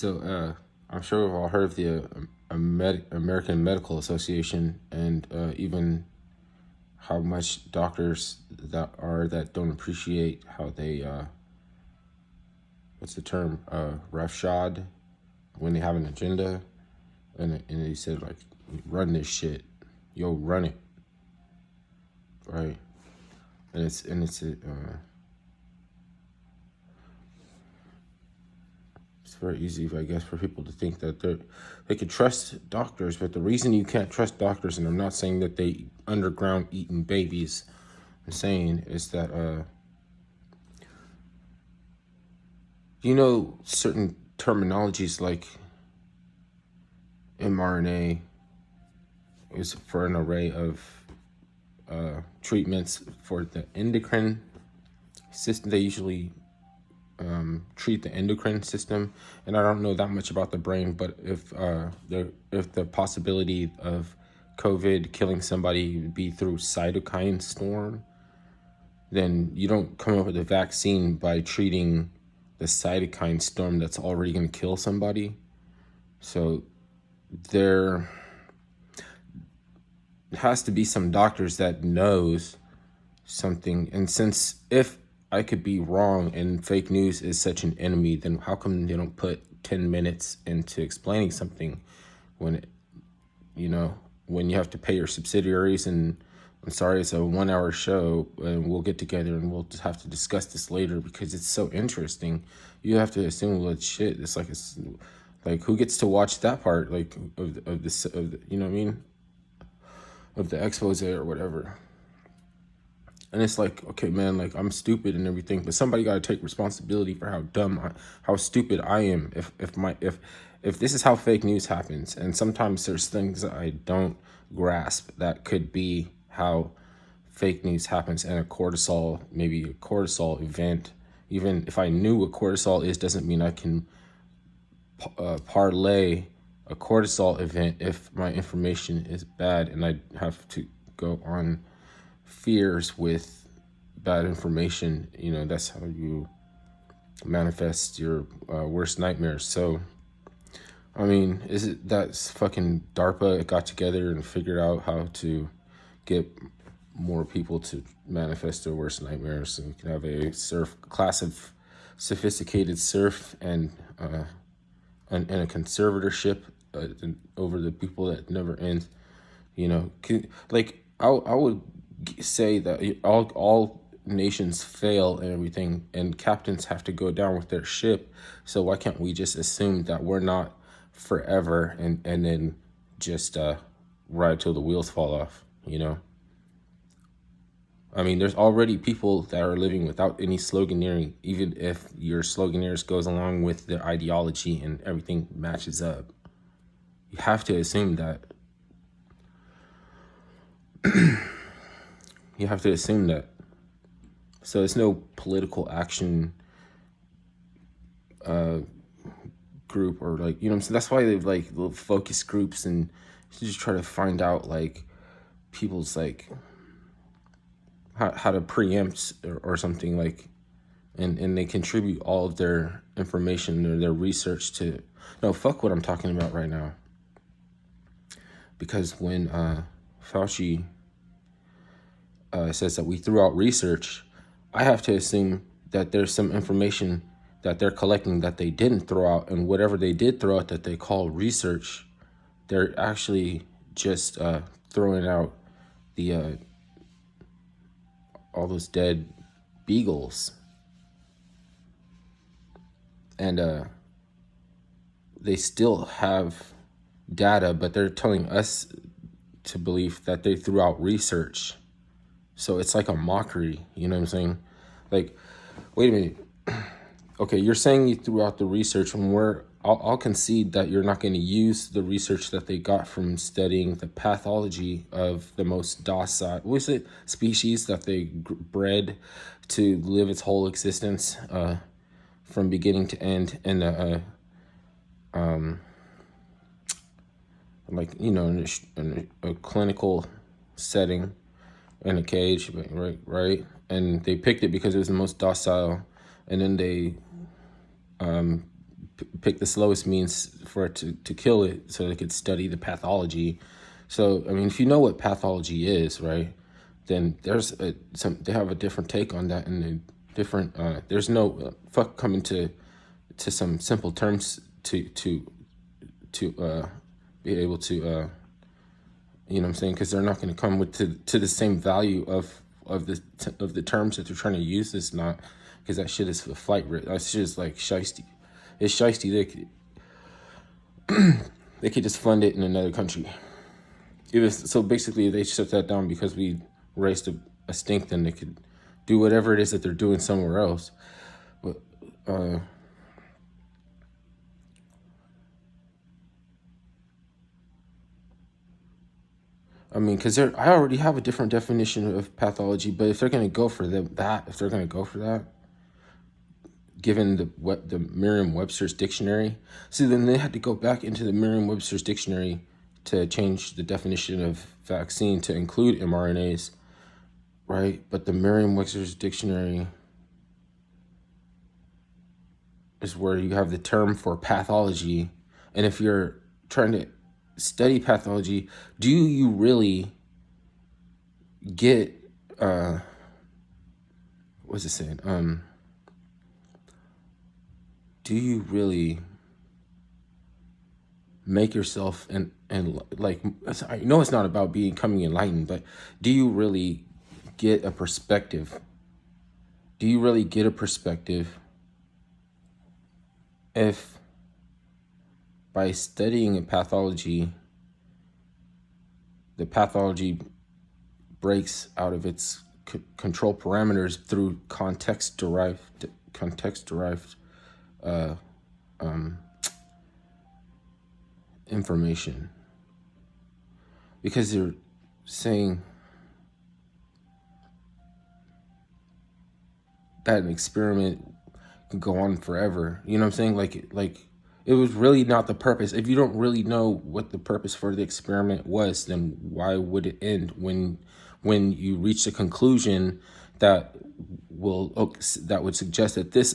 I'm sure we've all heard of the American Medical Association, and even how much doctors that don't appreciate how they what's the term, roughshod when they have an agenda, and they said like, run this shit, yo, run it, right? And it's very easy, I guess, for people to think that they can trust doctors, but the reason you can't trust doctors, and I'm not saying that they underground eating babies, I'm saying is that certain terminologies like mRNA is for an array of treatments for the endocrine system. They usually treat the endocrine system, and I don't know that much about the brain, but if the possibility of COVID killing somebody would be through cytokine storm, then you don't come up with a vaccine by treating the cytokine storm that's already going to kill somebody. So there has to be some doctors that knows something, and since if I could be wrong and fake news is such an enemy, then how come they don't put 10 minutes into explaining something when when you have to pay your subsidiaries? And I'm sorry, it's a 1 hour show, and we'll get together and we'll just have to discuss this later because it's so interesting. You have to assume, well, shit, it's like who gets to watch that part, like of this, of the, you know what I mean, of the expose or whatever. And it's like, okay, man, like I'm stupid and everything, but somebody got to take responsibility for how stupid I am. If this is how fake news happens, and sometimes there's things that I don't grasp that could be how fake news happens, and maybe a cortisol event. Even if I knew what cortisol is, doesn't mean I can parlay a cortisol event if my information is bad, and I have to go on fears with bad information. That's how you manifest your worst nightmares. So I mean, is it that fucking DARPA got together and figured out how to get more people to manifest their worst nightmares, so we can have a class of sophisticated serf and a conservatorship over the people that never ends. Like I would say that all nations fail and everything, and captains have to go down with their ship. So why can't we just assume that we're not forever and then just ride till the wheels fall off? I mean, there's already people that are living without any sloganeering, even if your sloganeers goes along with the ideology and everything matches up. You have to assume that. You have to assume that. So it's no political action group, or like, what I'm saying? That's why they've like little focus groups, and just try to find out like people's like how to preempt or something, like, and they contribute all of their information or their research to, no, fuck what I'm talking about right now. Because when Fauci says that we threw out research, I have to assume that there's some information that they're collecting that they didn't throw out, and whatever they did throw out that they call research, they're actually just throwing out the all those dead beagles, and they still have data, but they're telling us to believe that they threw out research. So it's like a mockery, you know what I'm saying? Like, wait a minute. Okay, you're saying you threw out the research, and I'll concede that you're not going to use the research that they got from studying the pathology of the most docile, species that they bred to live its whole existence from beginning to end in in a clinical setting in a cage, right? And they picked it because it was the most docile, and then they pick the slowest means for it to kill it so they could study the pathology. So, I mean, if you know what pathology is, right, then there's they have a different take on that, and a different, there's no fuck coming to some simple terms to be able to, you know what I'm saying? Because they're not going to come with to the same value of the terms that they're trying to use. It's not, because that shit is a flight risk. That shit is like shiesty. It's shiesty. They could just fund it in another country. It was, so basically they shut that down because we raised a stink. Then they could do whatever it is that they're doing somewhere else. But I mean, because I already have a different definition of pathology. But if they're going to go for that, given the Merriam-Webster's dictionary, see, then they had to go back into the Merriam-Webster's dictionary to change the definition of vaccine to include mRNAs, right? But the Merriam-Webster's dictionary is where you have the term for pathology. And if you're trying to study pathology, do you really get, what's it saying? Do you really make yourself and like, I know it's not about becoming enlightened, but do you really get a perspective? Do you really get a perspective if by studying a pathology, the pathology breaks out of its control parameters through context-derived information? Because you're saying that an experiment can go on forever. You know what I'm saying? Like it was really not the purpose. If you don't really know what the purpose for the experiment was, then why would it end when you reach a conclusion that would suggest that this,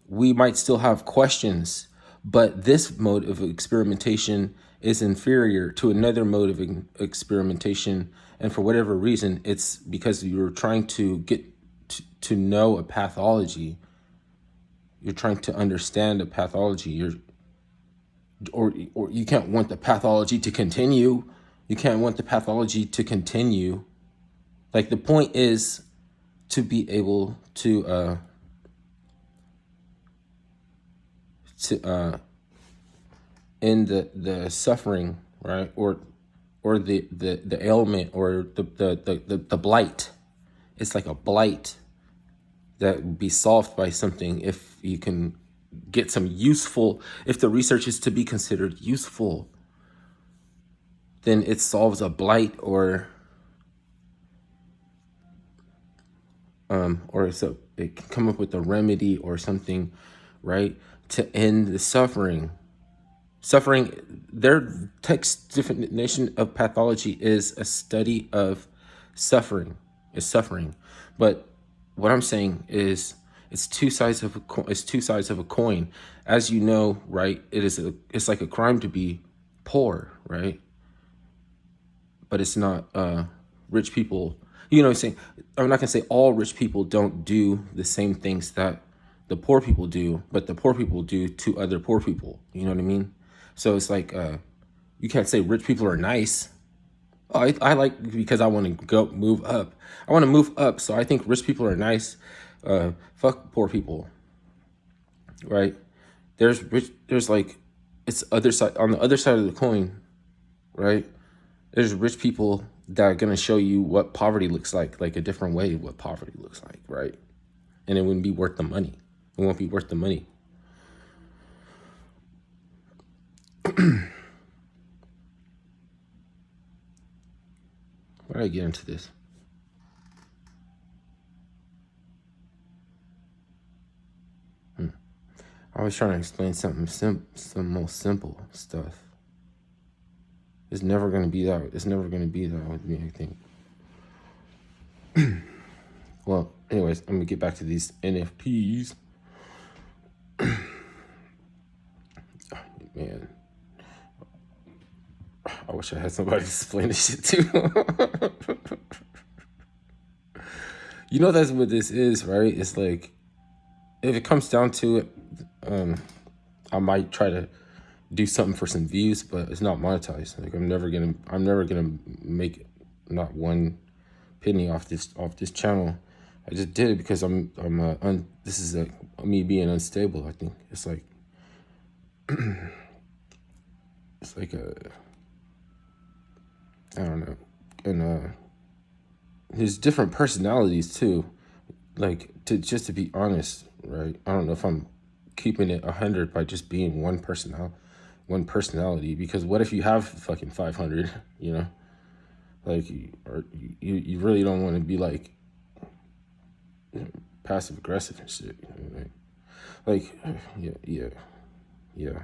we might still have questions, but this mode of experimentation is inferior to another mode of experimentation, and for whatever reason, it's because you're trying to get to know a pathology. You're trying to understand a pathology. Or you can't want the pathology to continue. You can't want the pathology to continue. Like, the point is to be able to end the suffering, right? Or the ailment, or the blight. It's like a blight that would be solved by something if you can get some useful, if the research is to be considered useful, then it solves a blight, or so it can come up with a remedy or something, right, to end the suffering. Their text definition of pathology is a study of suffering. But what I'm saying is, it's two sides of a coin. As you know, right? It's like a crime to be poor, right? But it's not rich people. You know what I'm saying? I'm not gonna say all rich people don't do the same things that the poor people do, but the poor people do to other poor people. You know what I mean? So it's like, you can't say rich people are nice. Oh, I like, because I want to move up. I want to move up, so I think rich people are nice. Fuck poor people, right? There's like, it's other side, on the other side of the coin, right? There's rich people that are gonna show you what poverty looks like a different way of what poverty looks like, right? And it wouldn't be worth the money. It won't be worth the money. Why did I get into this? I was trying to explain something some most simple stuff. It's never gonna be that. It's never gonna be that with me, I think. Well, anyways, I'm gonna get back to these NFTs. Man, I wish I had somebody explain this shit to. You know that's what this is, right? It's like if it comes down to it, I might try to do something for some views, but it's not monetized. Like I'm never gonna make not one penny off this channel. I just did it because this is me being unstable. I think it's like a, I don't know, and there's different personalities too. Like to be honest, right? I don't know if I'm keeping it 100 by just being one personality. Because what if you have fucking 500? You know, like you really don't want to be like passive aggressive and shit. You know, like yeah.